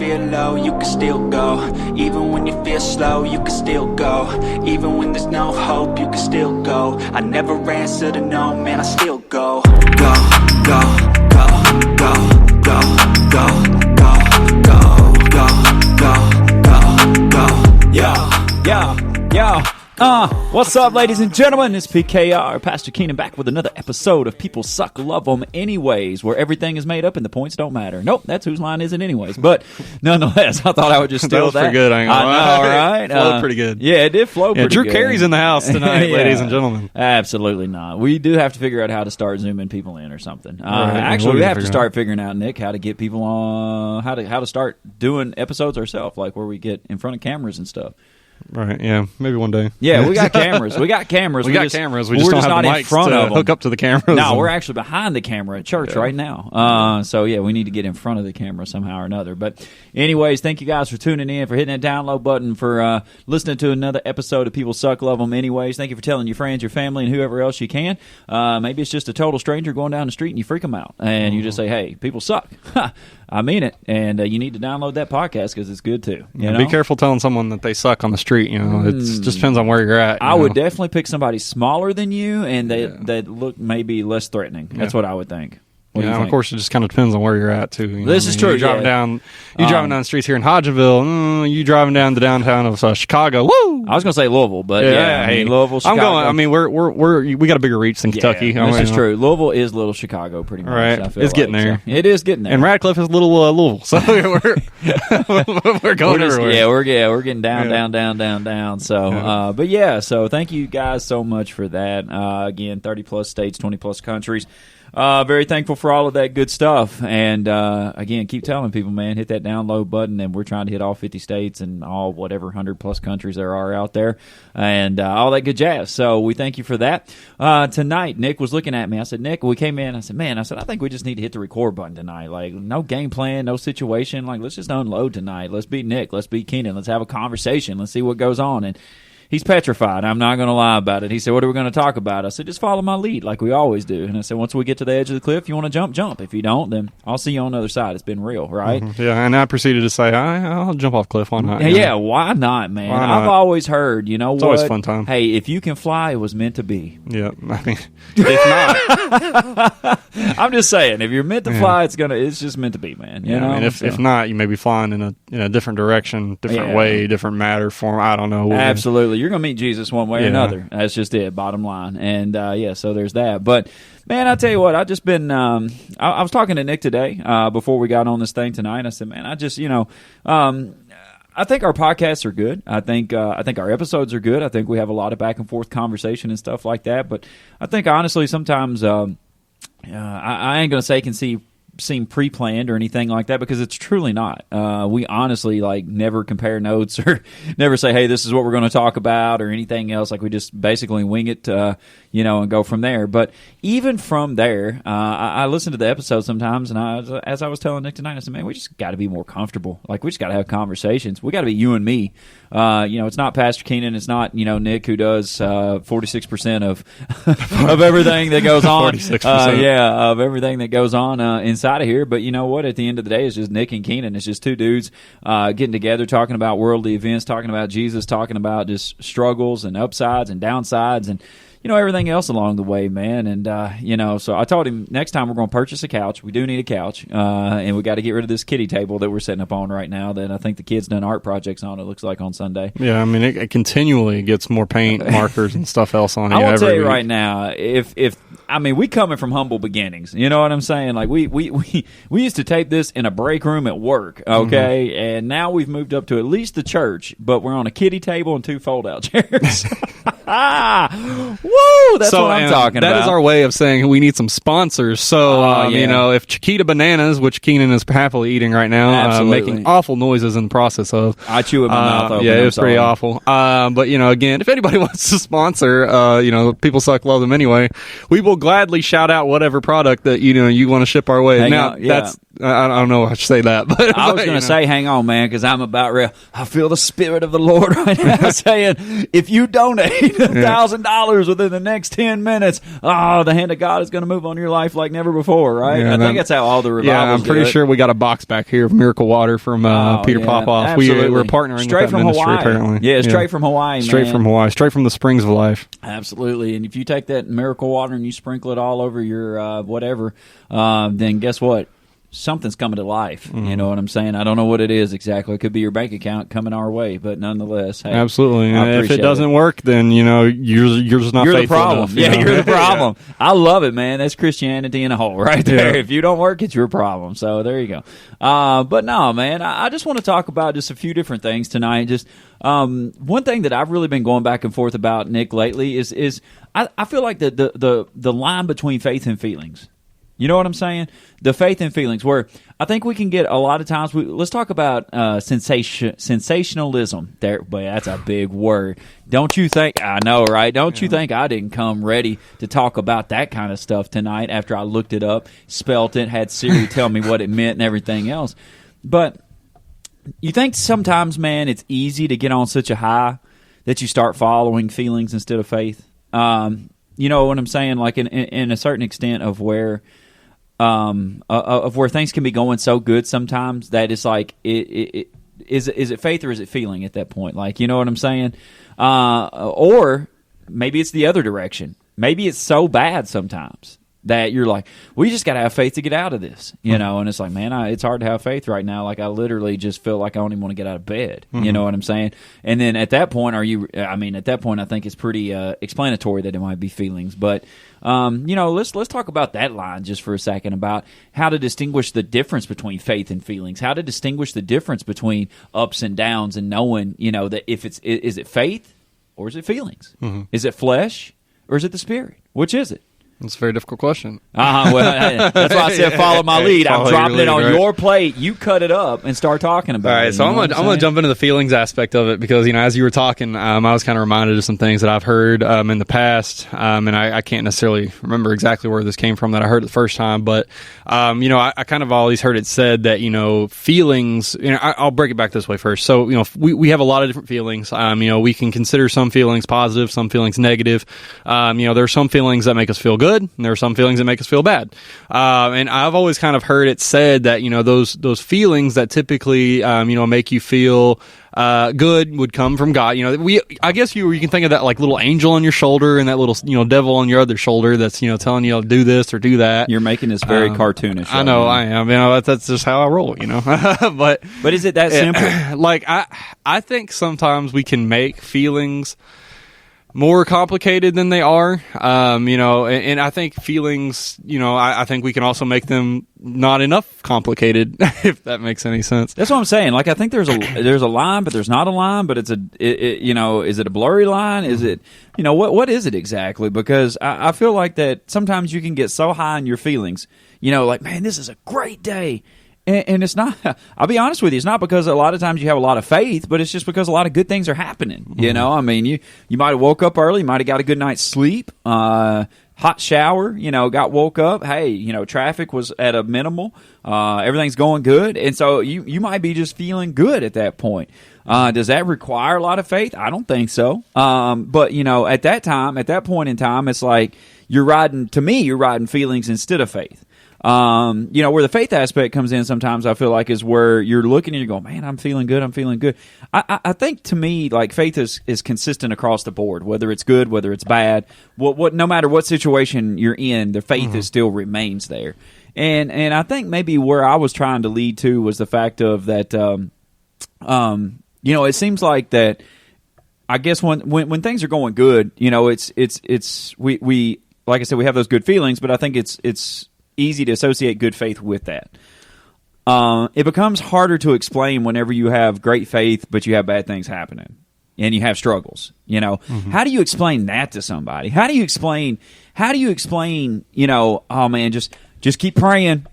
feel low, you can still go. Even when you feel slow, you can still go. Even when there's no hope, you can still go. I never answer to no, man, I still go. Go, go, go, go, go, go, go, go, go, go, go, Yo. What's up, ladies and gentlemen? It's PKR, Pastor Keenan, back with another episode of People Suck, Love 'Em Anyways, where everything is made up and the points don't matter. Nope, that's whose line is it anyways. But nonetheless, I thought I would just steal that. That was pretty good, I ain't gonna lie. I know, right? Flowed pretty good. Yeah, it did flow pretty Drew good. Carey's in the house tonight, Yeah. ladies and gentlemen. Absolutely not. We do have to figure out how to start zooming people in or something. Right. Actually, We'll we have to figure it start figuring out, Nick, how to get people on, how to start doing episodes ourselves, like where we get in front of cameras and stuff. Right, yeah, maybe one day. Yeah, we got cameras. We got cameras. We just don't have not the in mics front to of them. hook up to the cameras. No, we're actually behind the camera at church right now. So, yeah, we need to get in front of the camera somehow or another. But anyways, thank you guys for tuning in, for hitting that download button, for listening to another episode of People Suck, Love 'Em Anyways. Thank you for telling your friends, your family, and whoever else you can. Maybe it's just a total stranger going down the street and you freak them out. And you just say, hey, people suck. I mean it. And you need to download that podcast because it's good too. You know? Be careful telling someone that they suck on the street. You know, it just depends on where you're at. I would definitely pick somebody smaller than you and that look maybe less threatening. That's what I would think. What do you and think? of course, it just kind of depends on where you're at too. You know? This is true. You're driving down the streets here in Hodgenville. You driving down the downtown of Chicago. Woo! I was going to say Louisville, but yeah, I mean, Louisville, Chicago. I'm going. I mean, we got a bigger reach than Kentucky. Yeah, this is true. Louisville is little Chicago, pretty much. Right, I feel it's getting there. So. It is getting there. And Radcliffe is little Louisville, so we're going everywhere. We're getting down. So, but yeah, so thank you guys so much for that. Again, 30 plus states, 20 plus countries. Very thankful for all of that good stuff. And again, keep telling people, man, hit that download button. And we're trying to hit all 50 states and all whatever 100 plus countries there are out there, and all that good jazz. So we thank you for that. Tonight, Nick was looking at me. I said, Nick, we came in. I said, I think we just need to hit the record button tonight. Like, no game plan, no situation. Like, let's just unload tonight. Let's be Nick. Let's be Keenan. Let's have a conversation. Let's see what goes on. And he's petrified. I'm not going to lie about it. He said, what are we going to talk about? I said, just follow my lead like we always do. And I said, once we get to the edge of the cliff, you want to jump, jump. If you don't, then I'll see you on the other side. It's been real, right? Mm-hmm. Yeah, and I proceeded to say, I'll jump off cliff. Why not? Yeah, why not, man? Why not? I've always heard, it's always a fun time. Hey, if you can fly, it was meant to be. Yeah, I mean, if not. I'm just saying, if you're meant to fly, it's just meant to be, man. You know? I mean, if not, you may be flying in a different direction, different way, different matter, form. I don't know. Absolutely. You're going to meet Jesus one way or another. That's just it, bottom line. And, so there's that. But, man, I tell you what, I've just been I was talking to Nick today before we got on this thing tonight. I said, man, I just, I think our podcasts are good. I think our episodes are good. I think we have a lot of back and forth conversation and stuff like that. But I think, honestly, sometimes I ain't going to say it can seem pre-planned or anything like that, because it's truly not. We honestly never compare notes or never say, hey, this is what we're going to talk about or anything else. Like, we just basically wing it, and go from there. But even from there, I listen to the episode sometimes, and as I was telling Nick tonight, I said, man, we just got to be more comfortable. Like, we just got to have conversations. We got to be you and me. It's not Pastor Keenan. It's not, Nick, who does 46% of everything that goes on. 46%. Of everything that goes on inside of here. But you know what? At the end of the day, it's just Nick and Keenan. It's just two dudes getting together, talking about worldly events, talking about Jesus, talking about just struggles and upsides and downsides and everything else along the way, man. And, so I told him next time we're going to purchase a couch. We do need a couch. And we got to get rid of this kiddie table that we're setting up on right now that I think the kids done art projects on, it looks like, on Sunday. Yeah, I mean, it continually gets more paint, markers, and stuff else on it. I want to tell you right now, we coming from humble beginnings. You know what I'm saying? Like, we used to tape this in a break room at work, okay? Mm-hmm. And now we've moved up to at least the church, but we're on a kiddie table and 2 fold-out chairs. Woo! That's what I'm talking about. That is our way of saying we need some sponsors. So, if Chiquita Bananas, which Keenan is happily eating right now, making awful noises in the process of. I chew with my mouth open. Yeah, it was pretty awful. But, again, if anybody wants to sponsor, People Suck, Love Them Anyway, we will gladly shout out whatever product that, you want to ship our way. I don't know if I should say that, but I was going to say, hang on, man, because I'm about real. I feel the Spirit of the Lord right now saying, if you donate $1,000 within the next 10 minutes, the hand of God is going to move on your life like never before, right? I think that's how all the revivals I'm pretty sure we got a box back here of Miracle Water from Peter Popoff. We're partnering straight with that from ministry, Hawaii. apparently. Yeah, straight from Hawaii, Straight from Hawaii, straight from the springs of life. Absolutely. And if you take that Miracle Water and you sprinkle it all over your whatever, then guess what? Something's coming to life. You know what I'm saying? I don't know what it is exactly. It could be your bank account coming our way, but nonetheless, hey, absolutely. And if it doesn't work, then you're just not you're faithful the problem. enough. You're the problem. I love it, man. That's Christianity in a whole right there. If you don't work, it's your problem. So there you go. But no, man, I just want to talk about just a few different things tonight. Just one thing that I've really been going back and forth about, Nick, lately is I feel like the line between faith and feelings. You know what I'm saying? The faith and feelings, where I think we can get a lot of times. Let's talk about sensationalism. There, boy, that's a big word. Don't you think? I know, right? Don't you think I didn't come ready to talk about that kind of stuff tonight after I looked it up, spelt it, had Siri tell me what it meant and everything else? But you think sometimes, man, it's easy to get on such a high that you start following feelings instead of faith? You know what I'm saying? Like in a certain extent of where things can be going so good sometimes that it's like is it faith or is it feeling at that point? Like, you know what I'm saying? Or maybe it's the other direction. Maybe it's so bad sometimes that you're like, we just got to have faith to get out of this, you know? And it's like, man, it's hard to have faith right now. Like, I literally just feel like I don't even want to get out of bed. You know what I'm saying? And then at that point, at that point, I think it's pretty explanatory that it might be feelings. But, you know, let's talk about that line just for a second, about how to distinguish the difference between faith and feelings, how to distinguish the difference between ups and downs, and knowing, you know, that if is it faith or is it feelings? Is it flesh or is it the Spirit? Which is it? It's a very difficult question. Well, that's why I said follow my lead. I'm dropping it on your plate. You cut it up and start talking about it. All right, so I'm gonna jump into the feelings aspect of it, because, you know, as you were talking, I was kind of reminded of some things that I've heard in the past, and I can't necessarily remember exactly where this came from that I heard it the first time, but you know, I kind of always heard it said that, you know, feelings. You know, I'll break it back this way first. So, you know, we have a lot of different feelings. You know, we can consider some feelings positive, some feelings negative. You know, there are some feelings that make us feel good, and there are some feelings that make us feel bad. And I've always kind of heard it said that, you know, those feelings that typically, you know, make you feel good would come from God. You know, I guess you can think of that like little angel on your shoulder and that little, you know, devil on your other shoulder that's, you know, telling you to do this or do that. You're making this very cartoonish. I know, I am. You know, that's just how I roll, you know. But is it that simple? Like, I think sometimes we can make feelings more complicated than they are, you know, and I think feelings, you know, I think we can also make them not enough complicated, if that makes any sense. That's what I'm saying. Like, I think there's a line, but there's not a line, but it's you know, is it a blurry line? Is it, you know, what is it exactly? Because I feel like that sometimes you can get so high in your feelings, you know, like, man, this is a great day. And it's not, I'll be honest with you, it's not because a lot of times you have a lot of faith, but it's just because a lot of good things are happening. You know, I mean, you might have woke up early, you might have got a good night's sleep, hot shower, you know, got woke up. Hey, you know, traffic was at a minimal. Everything's going good. And so you might be just feeling good at that point. Does that require a lot of faith? I don't think so. But, you know, at that point in time, it's like you're riding feelings instead of faith. You know, where the faith aspect comes in sometimes, I feel like, is where you're looking and you're going, man, I'm feeling good. I think, to me, like, faith is consistent across the board, whether it's good, whether it's bad, no matter what situation you're in, the faith is still remains there. And I think maybe where I was trying to lead to was the fact of that, you know, it seems like that, I guess when things are going good, you know, we like I said, we have those good feelings, but I think it's easy to associate good faith with that. It becomes harder to explain whenever you have great faith, but you have bad things happening and you have struggles. You know, how do you explain that to somebody? How do you explain? You know, oh man, just keep praying,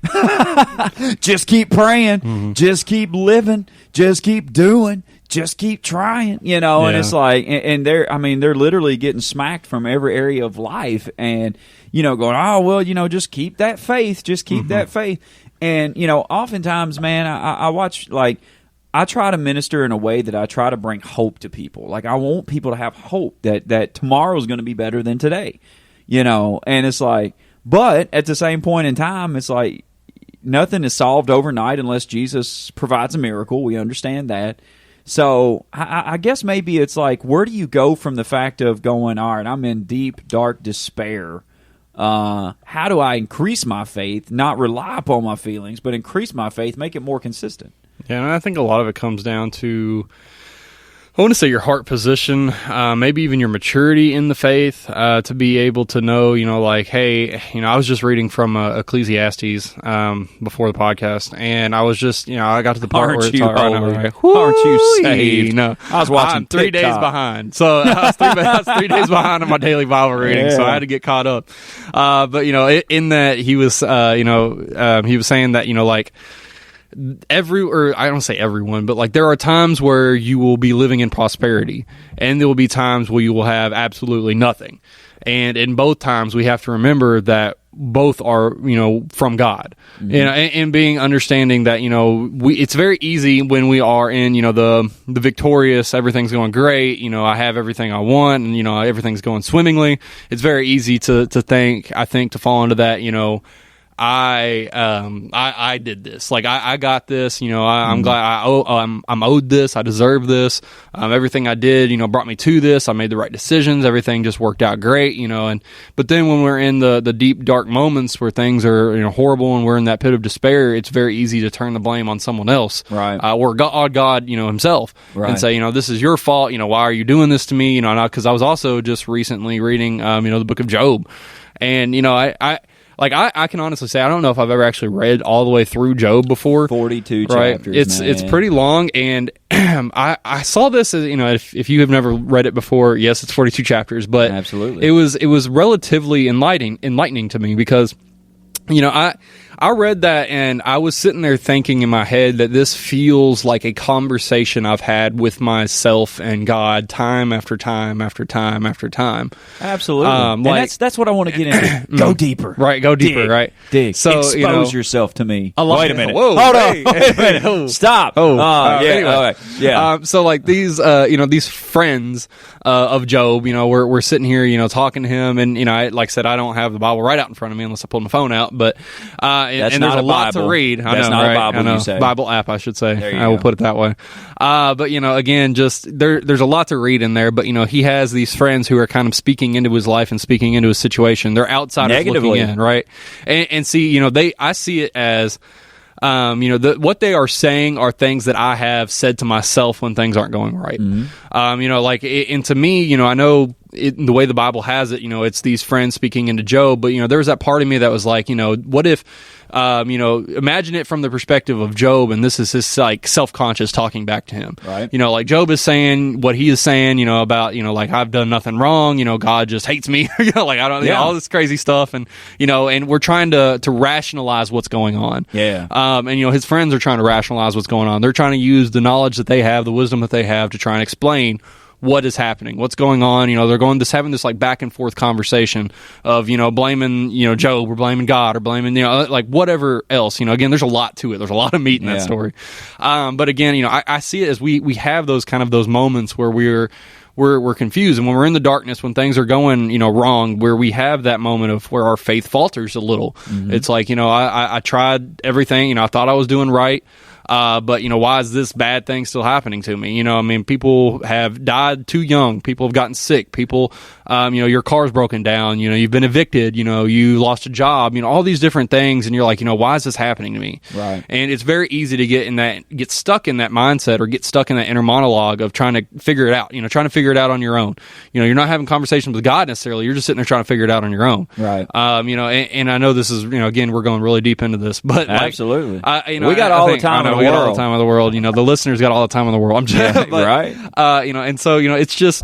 just keep praying, just keep living, just keep doing. Just keep trying, you know, and it's like, and they're literally getting smacked from every area of life, and, you know, going, oh, well, you know, just keep that faith, that faith. And, oftentimes, man, I watch, like, I try to minister in a way that I try to bring hope to people. Like, I want people to have hope that tomorrow is going to be better than today, and it's like, but at the same point in time, it's like nothing is solved overnight unless Jesus provides a miracle. We understand that. So I guess maybe it's like, where do you go from the fact of going, all right, I'm in deep, dark despair. How do I increase my faith, not rely upon my feelings, but increase my faith, make it more consistent? Yeah, and I think a lot of it comes down to, I want to say, your heart position, maybe even your maturity in the faith, to be able to know, like, hey, I was just reading from Ecclesiastes before the podcast, and I was just, I got to the part where it's all right. Aren't you saved? No, I was watching I'm 3 days TikTok. behind. So I was 3 days behind on my daily Bible reading, so I had to get caught up. But, in that he was, he was saying that, like, I don't say everyone, but like there are times where you will be living in prosperity, and there will be times where you will have absolutely nothing. And in both times, we have to remember that both are, from God, and being understanding that, it's very easy when we are in, the victorious, everything's going great, I have everything I want, and, everything's going swimmingly. It's very easy to think, to fall into that, I did this. Like I got this. I'm glad I'm owed this. I deserve this. Everything I did, brought me to this. I made the right decisions. Everything just worked out great. But then when we're in the deep dark moments where things are horrible and we're in that pit of despair, it's very easy to turn the blame on someone else, right? Or God, himself, right. And say, this is your fault. Why are you doing this to me? Because I was also just recently reading, the book of Job, and I can honestly say I don't know if I've ever actually read all the way through Job before. 42 right? chapters. It's pretty long, and I saw this as if you have never read it before, yes, it's 42 chapters, but absolutely, it was relatively enlightening to me because I read that and I was sitting there thinking in my head that this feels like a conversation I've had with myself and God time after time after time after time. Absolutely. And that's what I want to get into. Go deeper. Right, go deeper, dig, right. Dig. So, expose yourself to me. Wait a minute. Whoa, hold on. hey, Wait a minute. oh. Stop. Yeah. Anyway. Okay. Yeah. So like these, these friends of Job, we're sitting here, talking to him, and like I said, I don't have the Bible right out in front of me unless I pull my phone out, but that's and not there's a lot Bible. to read. That's not a Bible, you say. Bible app, I should say. There you I will go. put it that way. But again, just there's a lot to read in there. But he has these friends who are kind of speaking into his life and speaking into his situation. They're outsiders Negatively. looking in, right? And see, I see it as. What they are saying are things that I have said to myself when things aren't going right. Mm-hmm. And to me, I know the way the Bible has it, it's these friends speaking into Job, but there was that part of me that was like, what if, imagine it from the perspective of Job, and this is his like self-conscious talking back to him. Right. Like Job is saying what he is saying, about, like I've done nothing wrong, God just hates me, like I don't, all this crazy stuff, and and we're trying to rationalize what's going on. Yeah. And his friends are trying to rationalize what's going on. They're trying to use the knowledge that they have, the wisdom that they have, to try and explain what is happening, what's going on. They're having this like back and forth conversation of blaming Job, or blaming God, or blaming like whatever else. Again, there's a lot to it. There's a lot of meat in that story. But again, I see it as we have those kind of those moments where we're confused, and when we're in the darkness, when things are going wrong, where we have that moment of where our faith falters a little. Mm-hmm. It's like I tried everything. I thought I was doing right. But why is this bad thing still happening to me? People have died too young. People have gotten sick. People, your car's broken down. You've been evicted. You lost a job. All these different things, and you're like, why is this happening to me? Right. And it's very easy to get stuck in that mindset, or get stuck in that inner monologue of trying to figure it out. Trying to figure it out on your own. You're not having conversations with God necessarily. You're just sitting there trying to figure it out on your own. Right. And I know this is, again, we're going really deep into this, but absolutely, we got all the time in the we got all world. the time in the world. The listeners got all the time in the world. I'm just, but, right. And so it's just.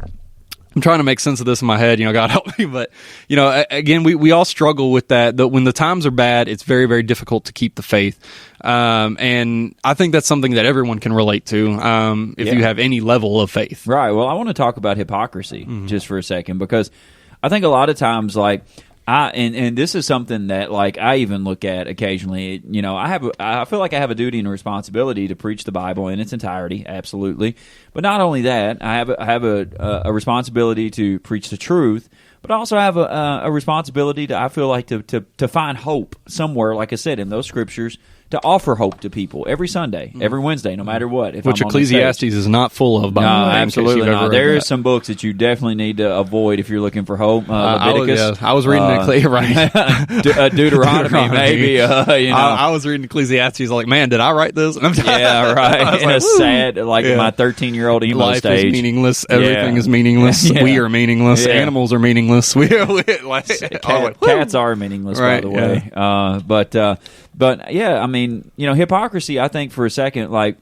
I'm trying to make sense of this in my head. God help me, but again, we all struggle with that. When the times are bad, it's very, very difficult to keep the faith. And I think that's something that everyone can relate to. If you have any level of faith, right. Well, I want to talk about hypocrisy just for a second, because I think a lot of times, like, And this is something that like I even look at occasionally. You know, I feel like I have a duty and a responsibility to preach the Bible in its entirety, absolutely. But not only that, I have a responsibility to preach the truth. But I also have a responsibility to, I feel like, to find hope somewhere, like I said, in those scriptures, to offer hope to people every Sunday, every Wednesday, no matter what. Which Ecclesiastes is not full of, by the way. Absolutely not. There is some books that you definitely need to avoid if you're looking for hope. Leviticus. I was reading Deuteronomy, maybe. I was reading Ecclesiastes, like, man, did I write this? Yeah, right. In a sad, my 13-year-old emo Life stage. is meaningless. Everything is meaningless. Yeah. We are meaningless. Yeah. Animals are meaningless. Cats are meaningless, by the way. Yeah. But yeah, I mean, hypocrisy, I think for a second, like,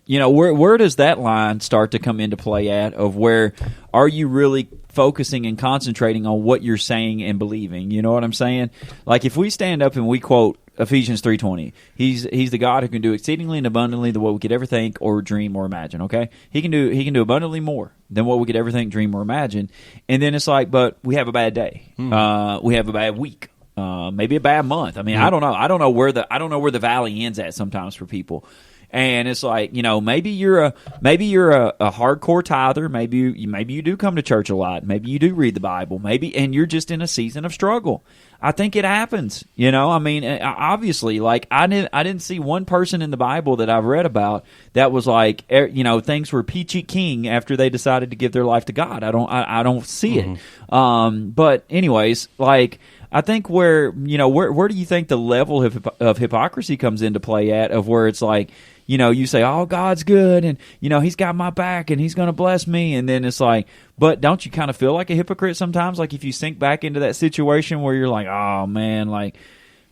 where does that line start to come into play at, of where are you really focusing and concentrating on what you're saying and believing? You know what I'm saying? Like, if we stand up and we quote Ephesians 3:20, he's the God who can do exceedingly and abundantly than what we could ever think or dream or imagine, okay? He can do abundantly more than what we could ever think, dream, or imagine. And then it's like, but we have a bad day. We have a bad week. Maybe a bad month. I mean, I don't know. I don't know where the valley ends at sometimes for people. And it's like, maybe you're a hardcore tither. Maybe you do come to church a lot. Maybe you do read the Bible. And you're just in a season of struggle. I think it happens. I mean, obviously, like I didn't see one person in the Bible that I've read about that was like, things were peachy keen after they decided to give their life to God. I don't see it. But anyways, like, I think where do you think the level of hypocrisy comes into play at, of where it's like, you say, oh, God's good, and, he's got my back, and he's going to bless me, and then it's like, but don't you kind of feel like a hypocrite sometimes? Like, if you sink back into that situation where you're like, oh, man, like,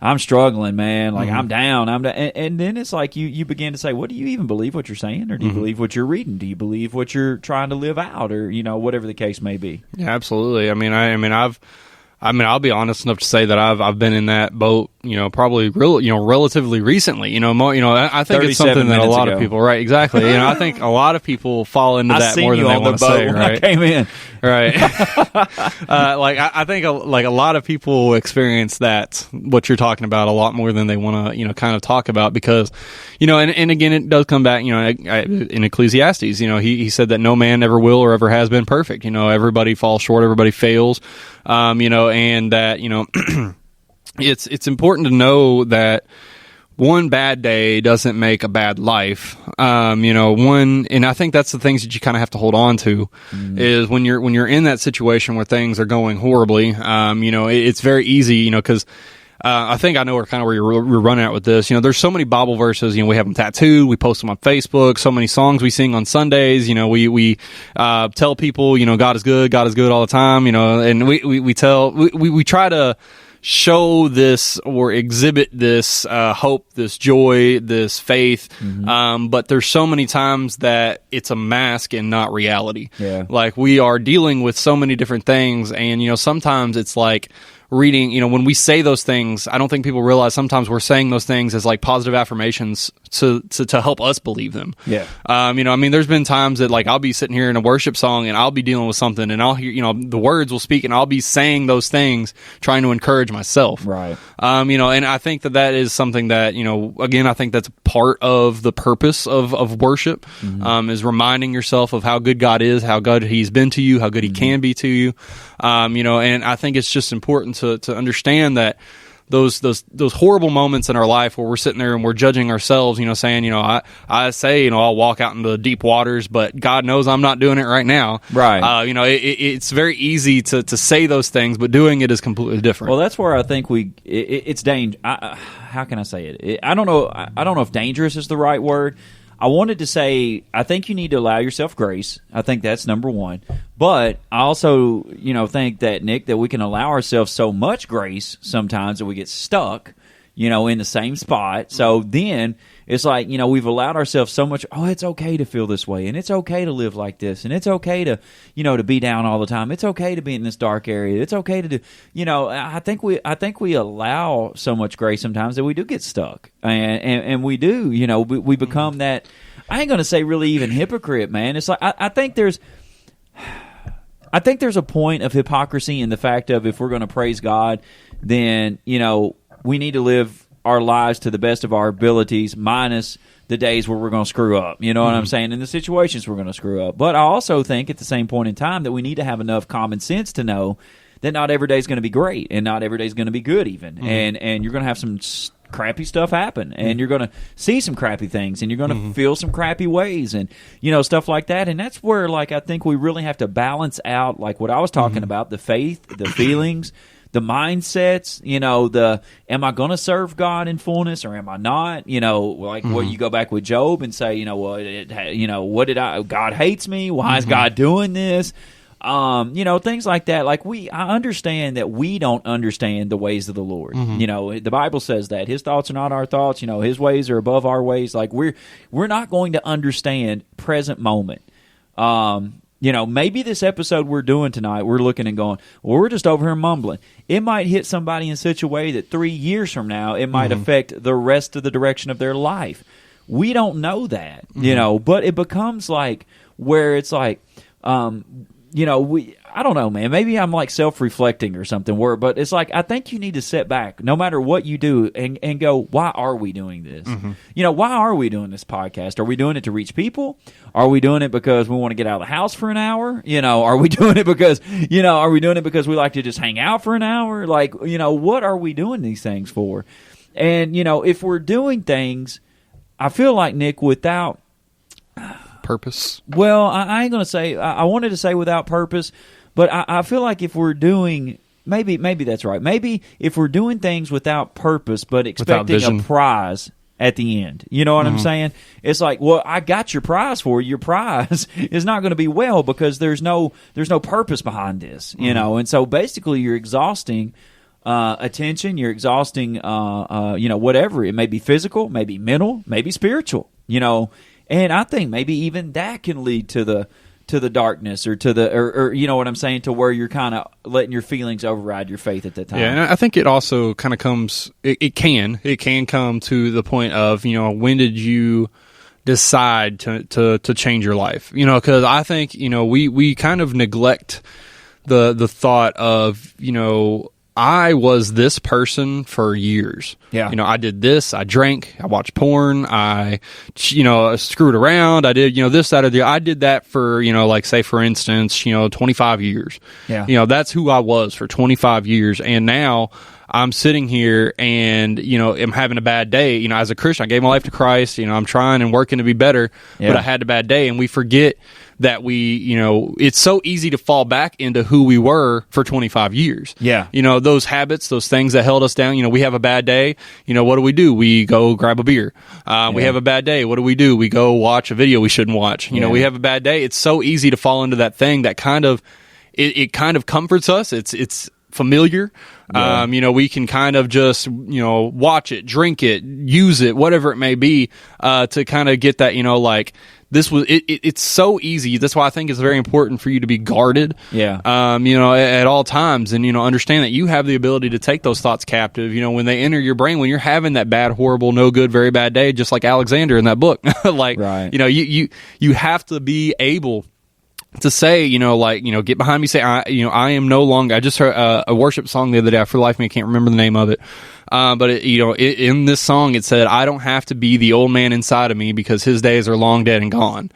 I'm struggling, man, like, I'm down, and then it's like you begin to say, well, do you even believe what you're saying, or do you believe what you're reading? Do you believe what you're trying to live out, or, whatever the case may be? Yeah, absolutely. I mean, I'll be honest enough to say that I've been in that boat, probably relatively recently. I think it's something that a lot of people, right? Exactly. I think a lot of people fall into that more than they want to say. Right? I came in, right? I think a lot of people experience that, what you're talking about, a lot more than they want to, kind of talk about, because, and again, it does come back, in Ecclesiastes, he said that no man ever will or ever has been perfect. Everybody falls short, everybody fails. And that, it's important to know that one bad day doesn't make a bad life. And I think that's the things that you kind of have to hold on to, is when you're in that situation where things are going horribly, it's very easy, because I think I know where you're running at with this. There's so many Bible verses. We have them tattooed. We post them on Facebook. So many songs we sing on Sundays. We tell people, God is good all the time. And we try to show this or exhibit this hope, this joy, this faith. But there's so many times that it's a mask and not reality. Yeah. Like, we are dealing with so many different things, and sometimes it's like reading, when we say those things, I don't think people realize sometimes we're saying those things as like positive affirmations to help us believe them. Yeah. There's been times that, like, I'll be sitting here in a worship song and I'll be dealing with something, and I'll hear, the words will speak, and I'll be saying those things trying to encourage myself. Right. And I think that is something that, again, I think that's part of the purpose of worship, is reminding yourself of how good God is, how good He's been to you, how good He can be to you. And I think it's just important to understand that those horrible moments in our life where we're sitting there and we're judging ourselves, saying, I say, I'll walk out into the deep waters, but God knows I'm not doing it right now. Right. It's very easy to say those things, but doing it is completely different. Well, that's where I think it's dangerous. How can I say it? I don't know if dangerous is the right word. I wanted to say, I think you need to allow yourself grace. I think that's number one. But I also, think that, Nick, that we can allow ourselves so much grace sometimes that we get stuck, in the same spot. So then it's like, we've allowed ourselves so much, it's okay to feel this way, and it's okay to live like this, and it's okay to, to be down all the time. It's okay to be in this dark area. It's okay to do, I think we allow so much grace sometimes that we do get stuck. And we do, we become that, I ain't going to say really even hypocrite, man. It's like, I think there's, I think there's a point of hypocrisy in the fact of if we're going to praise God, then, we need to live our lives to the best of our abilities, minus the days where we're going to screw up. You know what I'm saying? In the situations we're going to screw up. But I also think at the same point in time that we need to have enough common sense to know that not every day is going to be great and not every day is going to be good even. And you're going to have some crappy stuff happen, and you're going to see some crappy things, and you're going to feel some crappy ways, and stuff like that. And that's where I think we really have to balance out what I was talking about, the faith, the feelings, the mindsets, am I going to serve God in fullness or am I not? What you go back with Job and say, what did God hates me? Why is God doing this? Things like that. I understand that we don't understand the ways of the Lord. The Bible says that His thoughts are not our thoughts. His ways are above our ways. We're not going to understand present moment. Maybe this episode we're doing tonight, we're looking and going, well, we're just over here mumbling. It might hit somebody in such a way that 3 years from now, it might affect the rest of the direction of their life. We don't know that, but it becomes where it's I don't know, man. Maybe I'm self-reflecting or something. But it's I think you need to sit back, no matter what you do, and go, why are we doing this? Why are we doing this podcast? Are we doing it to reach people? Are we doing it because we want to get out of the house for an hour? Are we doing it because we like to just hang out for an hour? What are we doing these things for? And if we're doing things, I feel like, Nick, without purpose. Well, I ain't going to say, I wanted to say without purpose, but I feel like if we're doing, maybe that's right. Maybe if we're doing things without purpose, but expecting a prize at the end. You know what I'm saying? It's well, I got your prize for you. Your prize is not going to be because there's no purpose behind this, and so basically you're exhausting attention, you're exhausting, whatever. It may be physical, maybe mental, maybe spiritual, and I think maybe even that can lead to the darkness or to the or you know what I'm saying, to where you're kind of letting your feelings override your faith at that time. Yeah, and I think it also kind of comes. It can come to the point of when did you decide to change your life? Because I think we kind of neglect the thought of I was this person for years. Yeah. I did this. I drank. I watched porn. I screwed around. I did, this, that, or the. I did that for, say, for instance, 25 years. Yeah. That's who I was for 25 years. And now I'm sitting here and, am having a bad day. As a Christian, I gave my life to Christ. I'm trying and working to be better, but I had a bad day. And we forget that it's so easy to fall back into who we were for 25 years. Yeah. Those habits, those things that held us down. We have a bad day. What do? We go grab a beer. We have a bad day. What do? We go watch a video we shouldn't watch. We have a bad day. It's so easy to fall into that thing that kind of, it kind of comforts us. It's familiar. Yeah. We can kind of just, watch it, drink it, use it, whatever it may be, to kind of get that, this was it's so easy. That's why I think it's very important for you to be guarded. Yeah. At all times, and understand that you have the ability to take those thoughts captive. When they enter your brain, when you're having that bad, horrible, no good, very bad day, just like Alexander in that book. Right. You have to be able to say, get behind me, say, I am no longer. I just heard a worship song the other day. For the life of me, I can't remember the name of it. But in this song, it said, I don't have to be the old man inside of me because his days are long dead and gone.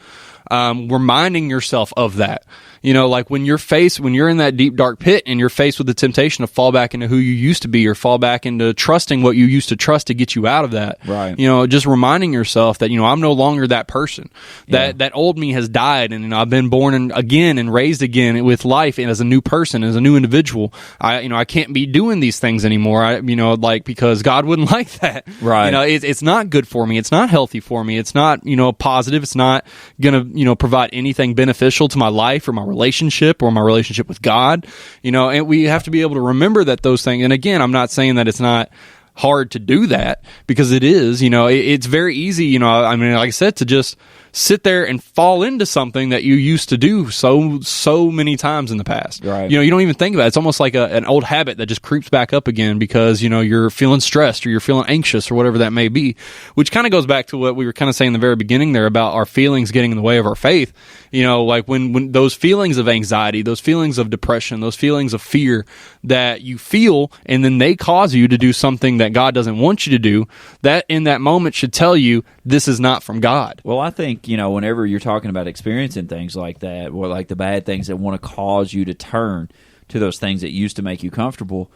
Reminding yourself of that. When you're in that deep, dark pit and you're faced with the temptation to fall back into who you used to be or fall back into trusting what you used to trust to get you out of that. Right. Just reminding yourself that, I'm no longer that person. That old me has died and I've been born again and raised again with life and as a new person, as a new individual. I can't be doing these things anymore. Because God wouldn't like that. Right. It's not good for me. It's not healthy for me. It's not, positive. It's not going to, provide anything beneficial to my life or my relationship with God, and we have to be able to remember that those things. And again, I'm not saying that it's not hard to do that, because it is, it's very easy, like I said, to just sit there and fall into something that you used to do so many times in the past. Right. You don't even think about it. It's almost like an old habit that just creeps back up again because, you're feeling stressed or you're feeling anxious or whatever that may be, which kind of goes back to what we were kind of saying in the very beginning there about our feelings getting in the way of our faith. Like when those feelings of anxiety, those feelings of depression, those feelings of fear that you feel, and then they cause you to do something that God doesn't want you to do, that in that moment should tell you this is not from God. Well, I think, whenever you're talking about experiencing things like that, or like the bad things that want to cause you to turn to those things that used to make you comfortable,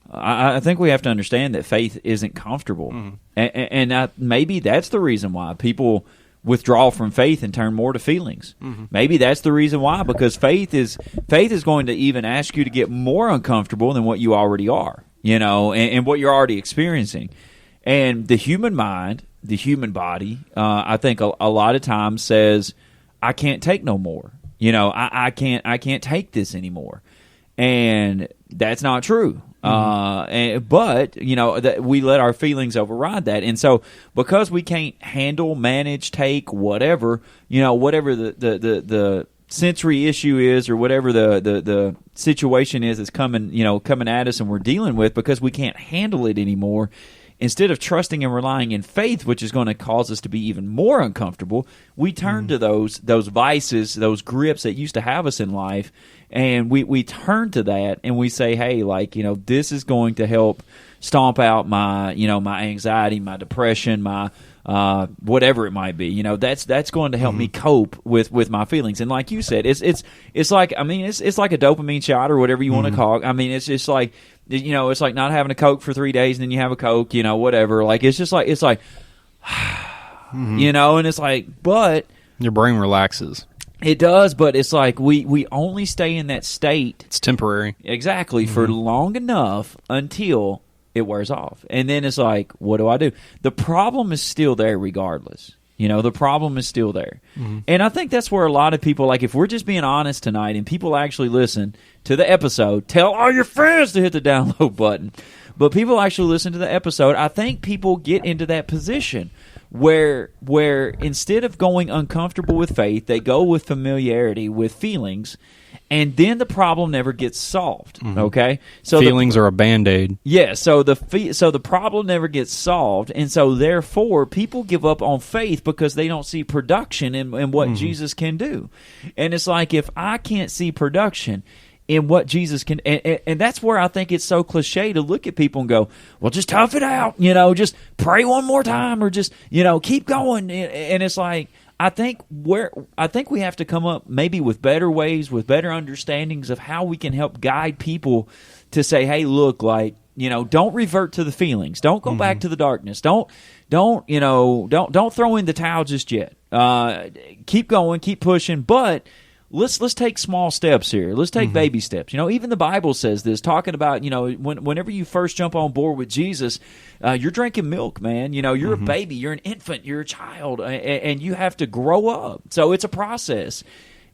I think we have to understand that faith isn't comfortable. And maybe that's the reason why people withdraw from faith and turn more to feelings. Maybe that's the reason why, because faith is going to even ask you to get more uncomfortable than what you already are, and what you're already experiencing. And the human mind, the human body, I think a lot of times says, I can't take no more. I can't take this anymore. And that's not true. But that we let our feelings override that, and so because we can't handle, manage, take whatever the sensory issue is, or whatever the situation is that's coming at us and we're dealing with, because we can't handle it anymore. Instead of trusting and relying in faith, which is going to cause us to be even more uncomfortable, we turn to those vices, those grips that used to have us in life, and we turn to that and we say, hey, this is going to help stomp out my my anxiety, my depression, my whatever it might be. That's going to help me cope with my feelings. And like you said, it's like it's like a dopamine shot or whatever you want to call it. It's just like it's like not having a Coke for 3 days and then you have a Coke, whatever. Like it's like and it's like, but your brain relaxes. It does, but it's like we only stay in that state. It's temporary. Exactly, for long enough until it wears off. And then it's like, what do I do? The problem is still there regardless. The problem is still there. And I think that's where a lot of people, like if we're just being honest tonight and people actually listen to the episode, tell all your friends to hit the download button. But people actually listen to the episode, I think people get into that position where instead of going uncomfortable with faith, they go with familiarity, with feelings, and then the problem never gets solved. Okay, so feelings are a Band-Aid. Yeah, so the problem never gets solved, and so therefore people give up on faith because they don't see production in what Jesus can do. And it's like, if I can't see production in what Jesus can, and that's where I think it's so cliche to look at people and go, well, just tough it out, just pray one more time, or just, keep going. And it's like, I think we have to come up maybe with better ways, with better understandings of how we can help guide people to say, hey, look, don't revert to the feelings. Don't go back to the darkness. Don't throw in the towel just yet. Keep going, keep pushing, but let's take small steps here. Let's take baby steps. Even the Bible says this, talking about, whenever you first jump on board with Jesus, you're drinking milk, man. You're a baby, you're an infant, you're a child, and you have to grow up. So it's a process.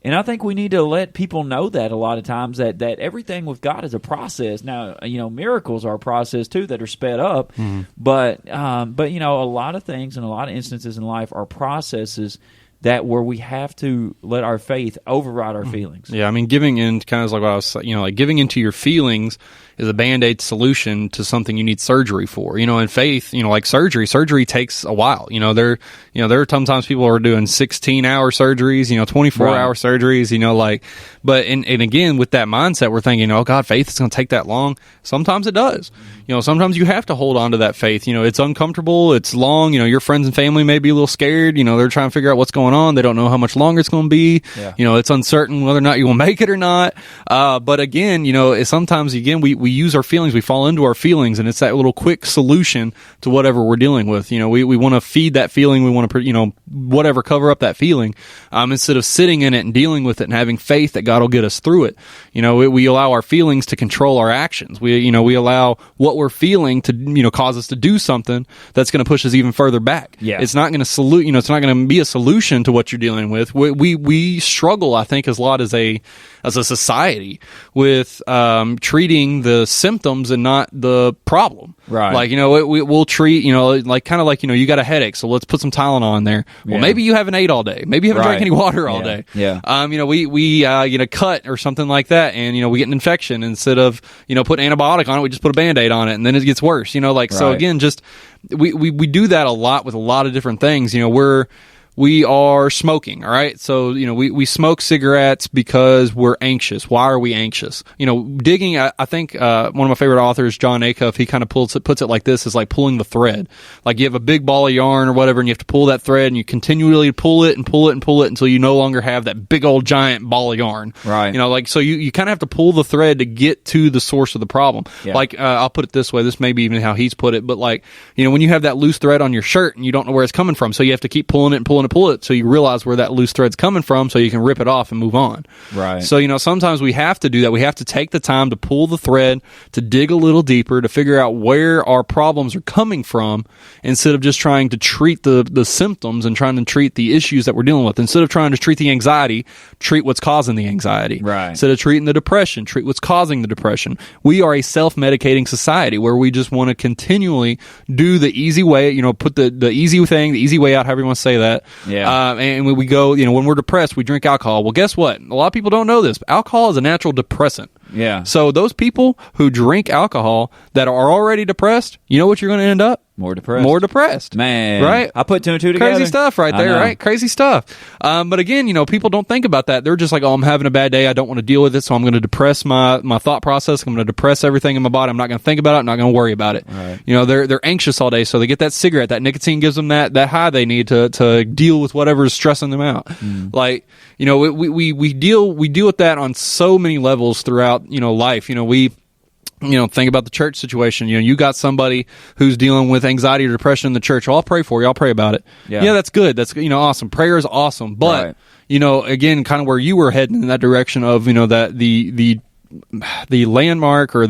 And I think we need to let people know that a lot of times, that everything with God is a process. Now, miracles are a process too that are sped up, but a lot of things and a lot of instances in life are processes that where we have to let our faith override our feelings. Yeah, giving in, kind of like what I was saying, like giving into your feelings is a Band-Aid solution to something you need surgery for. In faith, like surgery takes a while. There are sometimes people are doing 16-hour surgeries, 24-hour surgeries, but and again, with that mindset, we're thinking, oh God, faith is going to take that long. Sometimes it does. Sometimes you have to hold on to that faith. It's uncomfortable, it's long, your friends and family may be a little scared, they're trying to figure out what's going on. They don't know how much longer it's going to be. Yeah. It's uncertain whether or not you will make it or not. But again, sometimes we use our feelings, we fall into our feelings, and it's that little quick solution to whatever we're dealing with. We want to feed that feeling, we want to, cover up that feeling, instead of sitting in it and dealing with it and having faith that God will get us through it. We allow our feelings to control our actions. We allow what we're feeling to, cause us to do something that's going to push us even further back. Yeah. It's not going to it's not going to be a solution solution to what you're dealing with. We struggle, I think, as a society with treating the symptoms and not the problem. Right. Like, we'll treat, like kind of like, you got a headache, so let's put some Tylenol in there. Well, maybe you haven't ate all day. Maybe you haven't drank any water all day. Yeah. We get a cut or something like that, and we get an infection. Instead of put antibiotic on it, we just put a Band-Aid on it, and then it gets worse. So again, just we do that a lot with a lot of different things. We are smoking, all right? So, we smoke cigarettes because we're anxious. Why are we anxious? Digging, I think one of my favorite authors, John Acuff, he kind of puts it like this, is like pulling the thread. Like you have a big ball of yarn or whatever, and you have to pull that thread, and you continually pull it and pull it and pull it until you no longer have that big old giant ball of yarn. Right. So you kind of have to pull the thread to get to the source of the problem. Yeah. Like, I'll put it this way, this may be even how he's put it, but like, when you have that loose thread on your shirt and you don't know where it's coming from, so you have to keep pulling it and pulling it, pull it, so you realize where that loose thread's coming from, so you can rip it off and move on. Right. So, sometimes we have to do that. We have to take the time to pull the thread, to dig a little deeper, to figure out where our problems are coming from, instead of just trying to treat the symptoms and trying to treat the issues that we're dealing with. Instead of trying to treat the anxiety, treat what's causing the anxiety. Right. Instead of treating the depression, treat what's causing the depression. We are a self-medicating society where we just want to continually do the easy way, put the easy thing, the easy way out, however you want to say that. Yeah. And when we go, when we're depressed, we drink alcohol. Well, guess what? A lot of people don't know this. Alcohol is a natural depressant. Yeah. So those people who drink alcohol that are already depressed, you know what you're going to end up? More depressed. Man. Right? Right? I put two and two together. Crazy stuff right there, right? Crazy stuff. But again, people don't think about that. They're just like, oh, I'm having a bad day. I don't want to deal with it, so I'm going to depress my thought process. I'm going to depress everything in my body. I'm not going to think about it. I'm not going to worry about it. Right. They're anxious all day, so they get that cigarette. That nicotine gives them that high they need to deal with whatever is stressing them out. Like, we deal with that on so many levels throughout, life. Think about the church situation. You got somebody who's dealing with anxiety or depression in the church. Well, I'll pray for you. I'll pray about it. Yeah, that's good. That's, awesome. Prayer is awesome. But, again, kind of where you were heading in that direction of, that the landmark or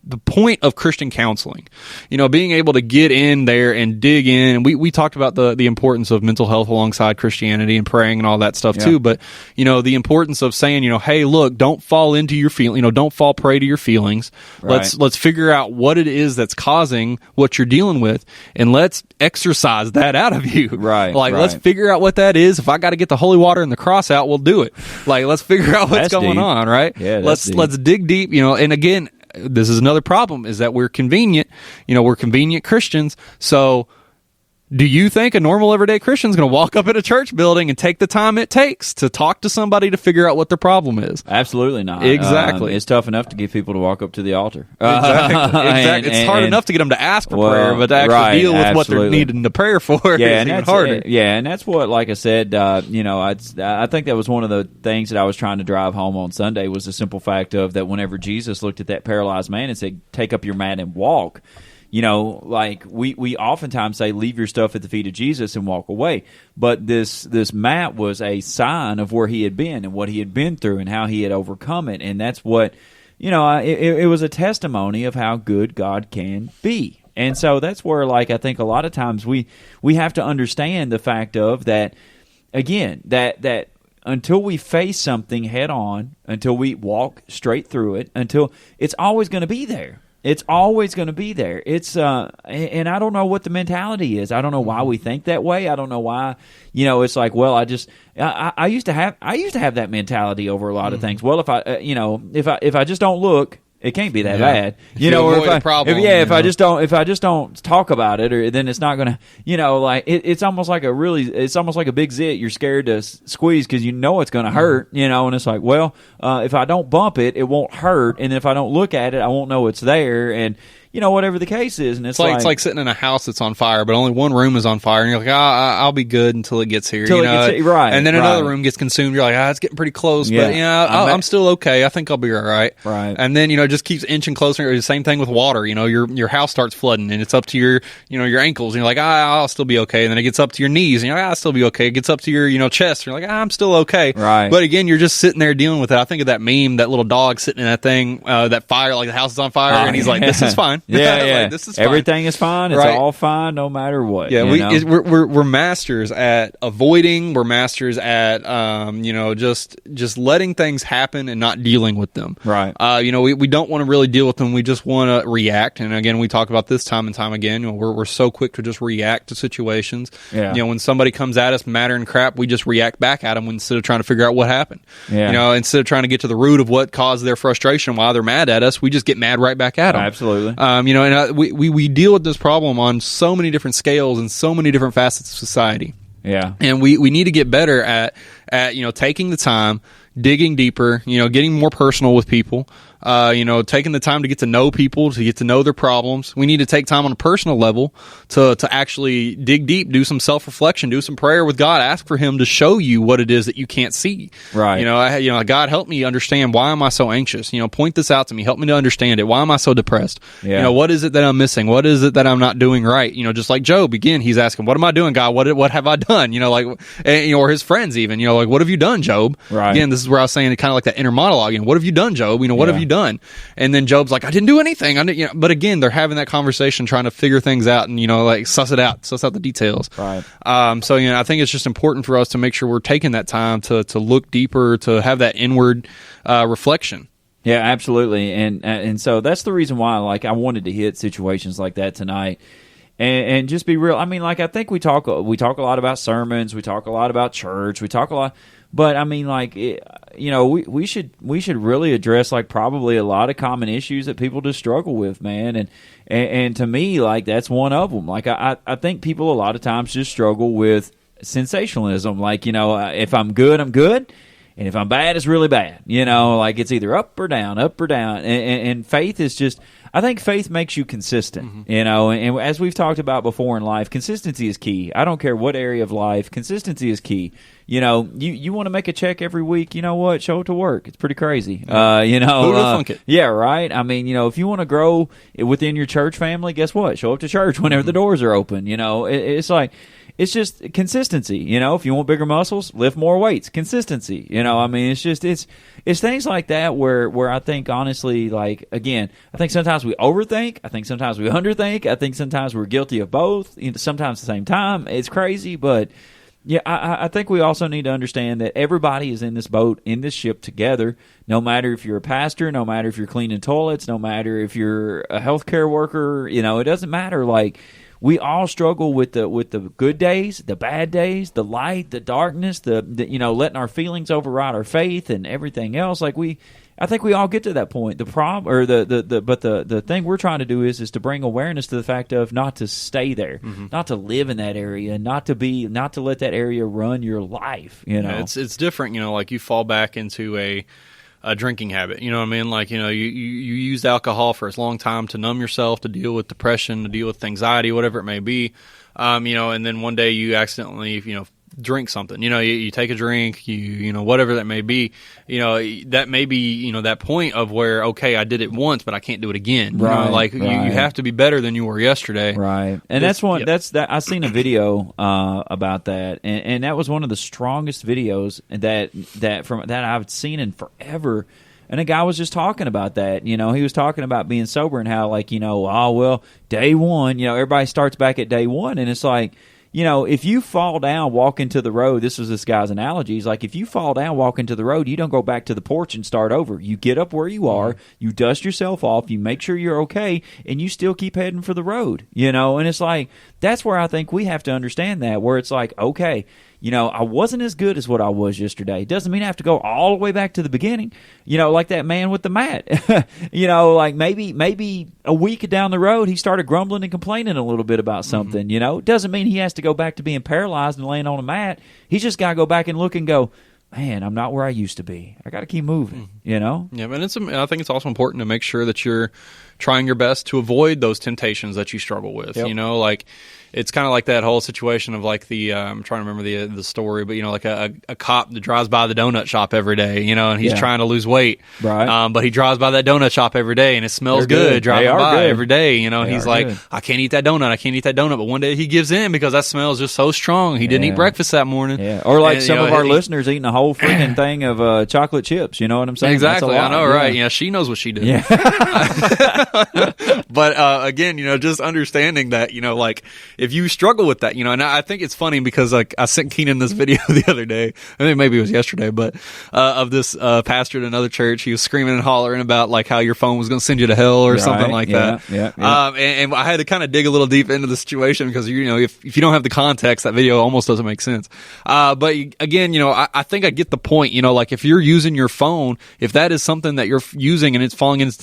the point of Christian counseling, being able to get in there and dig in. And we talked about the importance of mental health alongside Christianity and praying and all that stuff too. But, the importance of saying, hey, look, don't fall into your don't fall prey to your feelings. Right. Let's figure out what it is that's causing what you're dealing with, and let's exercise that out of you. Right. Like, right. let's figure out what that is. If I got to get the holy water and the cross out, we'll do it. Like, let's figure out what's That's going deep. on. Right. Yeah. Let's dig deep, and again, this is another problem, is that we're convenient. We're convenient Christians. So do you think a normal everyday Christian is going to walk up in a church building and take the time it takes to talk to somebody to figure out what their problem is? Absolutely not. Exactly. It's tough enough to get people to walk up to the altar. Exactly. It's hard enough to get them to ask for prayer, but to actually deal with what they're needing the prayer for is even harder. And that's what, like I said, I think that was one of the things that I was trying to drive home on Sunday, was the simple fact of that whenever Jesus looked at that paralyzed man and said, take up your mat and walk, like we oftentimes say, leave your stuff at the feet of Jesus and walk away. But this mat was a sign of where he had been and what he had been through and how he had overcome it. And that's what, it was a testimony of how good God can be. And so that's where, like, I think a lot of times we have to understand the fact of that, again, that until we face something head on, until we walk straight through it, until it's always going to be there. It's always going to be there. It's and I don't know what the mentality is. I don't know why we think that way. I don't know why. It's like, well, I used to have that mentality over a lot of things. Well, if I just don't look, it can't be that bad. If I just don't talk about it, or then it's not going to, it's almost like a big zit you're scared to squeeze because it's going to hurt, and it's like, well, if I don't bump it, it won't hurt, and if I don't look at it, I won't know it's there, and whatever the case is. And it's like sitting in a house that's on fire, but only one room is on fire, and you're like, I'll be good until it gets here. Right. And then another room gets consumed. You're like, it's getting pretty close, but I'm still okay. I think I'll be all right. Right. And then it just keeps inching closer. The same thing with water. Your house starts flooding, and it's up to your ankles, and you're like, I'll still be okay. And then it gets up to your knees, and you're like, I'll still be okay. It gets up to your chest, and you're like, I'm still okay. Right. But again, you're just sitting there dealing with it. I think of that meme, that little dog sitting in that thing, that fire, like the house is on fire, and he's like, this is fine. Yeah, yeah. Like, this is fine. Everything is fine. It's Right. all fine, no matter what. Yeah, you know? we're masters at avoiding. We're masters at just letting things happen and not dealing with them. Right. We don't want to really deal with them. We just want to react. And again, we talk about this time and time again. We're so quick to just react to situations. Yeah. When somebody comes at us mattering crap, we just react back at them instead of trying to figure out what happened. Yeah. Instead of trying to get to the root of what caused their frustration, why they're mad at us, we just get mad right back at them. Absolutely. We deal with this problem on so many different scales and so many different facets of society. Yeah. And we need to get better at taking the time, digging deeper, getting more personal with people, taking the time to get to know people, to get to know their problems. We need to take time on a personal level to actually dig deep, do some self-reflection, do some prayer with God, ask for Him to show you what it is that you can't see. Right. God, help me understand, why am I so anxious? Point this out to me. Help me to understand it. Why am I so depressed? Yeah. What is it that I'm missing? What is it that I'm not doing right? Just like Job, again, he's asking, what am I doing, God? What have I done? Or his friends even, what have you done, Job? Right. Again, this is where I was saying kind of like that inner monologue. What have you done, Job? What have you done? And then Job's like, I didn't do anything. But again, they're having that conversation, trying to figure things out and suss out the details. Right. So I think it's just important for us to make sure we're taking that time to look deeper, to have that inward reflection. Yeah, absolutely. And so that's the reason why I wanted to hit situations like that tonight. And just be real. I mean, I think we talk a lot about sermons, we talk a lot about church, we talk a lot, but I mean, we should really address probably a lot of common issues that people just struggle with, man. And to me, that's one of them. I think people a lot of times just struggle with sensationalism. If I'm good, I'm good. And if I'm bad, it's really bad. It's either up or down, up or down. And faith is just, I think faith makes you consistent, and as we've talked about before in life, consistency is key. I don't care what area of life, consistency is key. You want to make a check every week, what? Show up to work. It's pretty crazy. Who would have thunk it? Yeah, right. I mean, if you want to grow within your church family, guess what? Show up to church whenever the doors are open. It's just consistency. If you want bigger muscles, lift more weights. Consistency. I mean, it's things like that where I think, honestly, again, I think sometimes we overthink. I think sometimes we underthink. I think sometimes we're guilty of both. Sometimes at the same time. It's crazy, but yeah, I think we also need to understand that everybody is in this boat, in this ship together, no matter if you're a pastor, no matter if you're cleaning toilets, no matter if you're a healthcare worker, it doesn't matter. We all struggle with the good days, the bad days, the light, the darkness, the letting our feelings override our faith and everything else. I think we all get to that point. The problem, or the thing we're trying to do is to bring awareness to the fact of not to stay there, not to live in that area, not to let that area run your life. Yeah, it's different. You fall back into a drinking habit. You know what I mean? You used alcohol for a long time to numb yourself, to deal with depression, to deal with anxiety, whatever it may be. And then one day you accidentally, drink something. You take a drink, whatever that may be. That may be, that point of where, okay, I did it once, but I can't do it again. Right. You have to be better than you were yesterday. Right. And that's I seen a video about that, and that was one of the strongest videos that I've seen in forever. And a guy was just talking about that. He was talking about being sober and how, day one, everybody starts back at day one, and it's if you fall down walking to the road, this was this guy's analogy. He's if you fall down walking to the road, you don't go back to the porch and start over. You get up where you are, you dust yourself off, you make sure you're okay, and you still keep heading for the road. And it's that's where I think we have to understand that, where it's okay, I wasn't as good as what I was yesterday. It doesn't mean I have to go all the way back to the beginning. Like that man with the mat. Maybe a week down the road, he started grumbling and complaining a little bit about something. It doesn't mean he has to go back to being paralyzed and laying on a mat. He's just got to go back and look and go, man, I'm not where I used to be. I got to keep moving, Yeah, and I think it's also important to make sure that you're trying your best to avoid those temptations that you struggle with. Yep. It's kind of like that whole situation of the I'm trying to remember the story, but a cop that drives by the donut shop every day, and he's trying to lose weight, right? But he drives by that donut shop every day, and it smells good driving by every day, and he's good. I can't eat that donut, but one day he gives in because that smell is just so strong. He didn't eat breakfast that morning, or some of our listeners eating a whole freaking thing of chocolate chips. You know what I'm saying? Exactly, I know, right? Yeah, she knows what she did. Yeah. But again, just understanding that, like if you struggle with that, and I think it's funny because like I sent Keenan this video the other day. I think maybe it was yesterday, but of this pastor at another church. He was screaming and hollering about like how your phone was going to send you to hell or something like that. Yeah. And I had to kind of dig a little deep into the situation because if you don't have the context, that video almost doesn't make sense. But again, I think I get the point. Like if you're using your phone, if that is something that you're using and it's falling into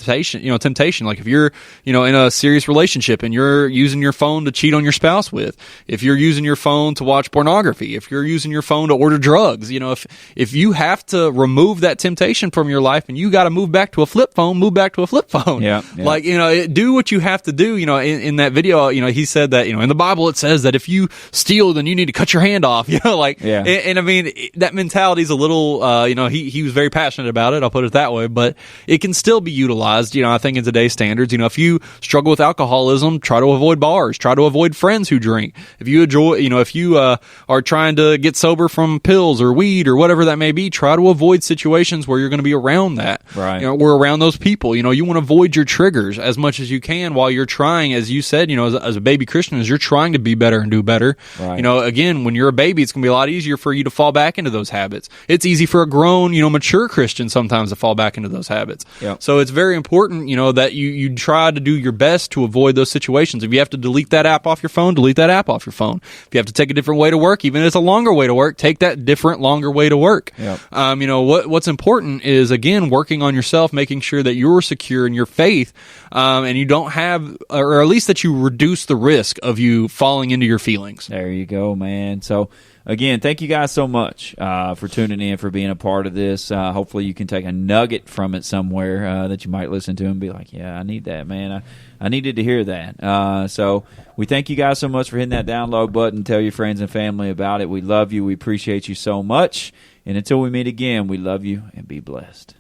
temptation, like if you're in a serious relationship and you're using your phone to cheat on your spouse with, if you're using your phone to watch pornography, if you're using your phone to order drugs, if you have to remove that temptation from your life and you got to move back to a flip phone, move back to a flip phone. Yeah. Like, do what you have to do. In that video, he said that, in the Bible it says that if you steal, then you need to cut your hand off, and I mean, that mentality is a little, he was very passionate about it. I'll put it that way, but it can still be utilized, I think in today's standards. If you struggle with alcoholism, try to avoid bars, try to avoid friends who drink. If you if you are trying to get sober from pills or weed or whatever that may be, try to avoid situations where you're going to be around that. Right. We're around those people. You want to avoid your triggers as much as you can while you're trying, as you said, as a baby Christian, as you're trying to be better and do better. Right. Again, when you're a baby, it's going to be a lot easier for you to fall back into those habits. It's easy for a grown, mature Christian sometimes to fall back into those habits. Yep. So it's very important, that you try to do your best to avoid those situations. If you have to delete that app off your phone, delete that app off your phone. If you have to take a different way to work, even if it's a longer way to work, take that different, longer way to work. Yep. What's important is, again, working on yourself, making sure that you're secure in your faith, and you don't have, or at least that you reduce the risk of you falling into your feelings. There you go, man. So, again, thank you guys so much for tuning in, for being a part of this. Hopefully you can take a nugget from it somewhere that you might listen to and be like, yeah, I need that, man. I needed to hear that. So we thank you guys so much for hitting that download button. Tell your friends and family about it. We love you. We appreciate you so much. And until we meet again, we love you and be blessed.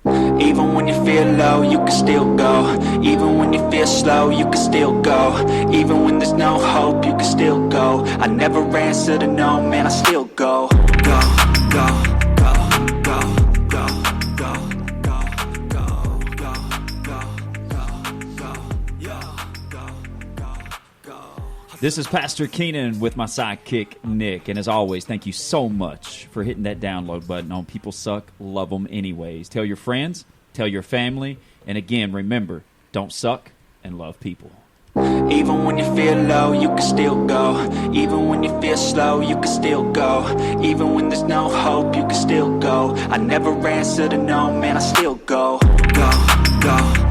Even when you feel low, you can still go. Even when you feel slow, you can still go. Even when there's no hope, you can still go. I never answer to no, man, I still go. Go, go, go, go, go, go, go, go, go, go, go, go. This is Pastor Keenan with my sidekick, Nick. And as always, thank you so much for hitting that download button on People Suck, Love Them Anyways. Tell your friends, tell your family, and again, remember, don't suck and love people. Even when you feel low, you can still go. Even when you feel slow, you can still go. Even when there's no hope, you can still go. I never answer to no, man, I still go. Go, go.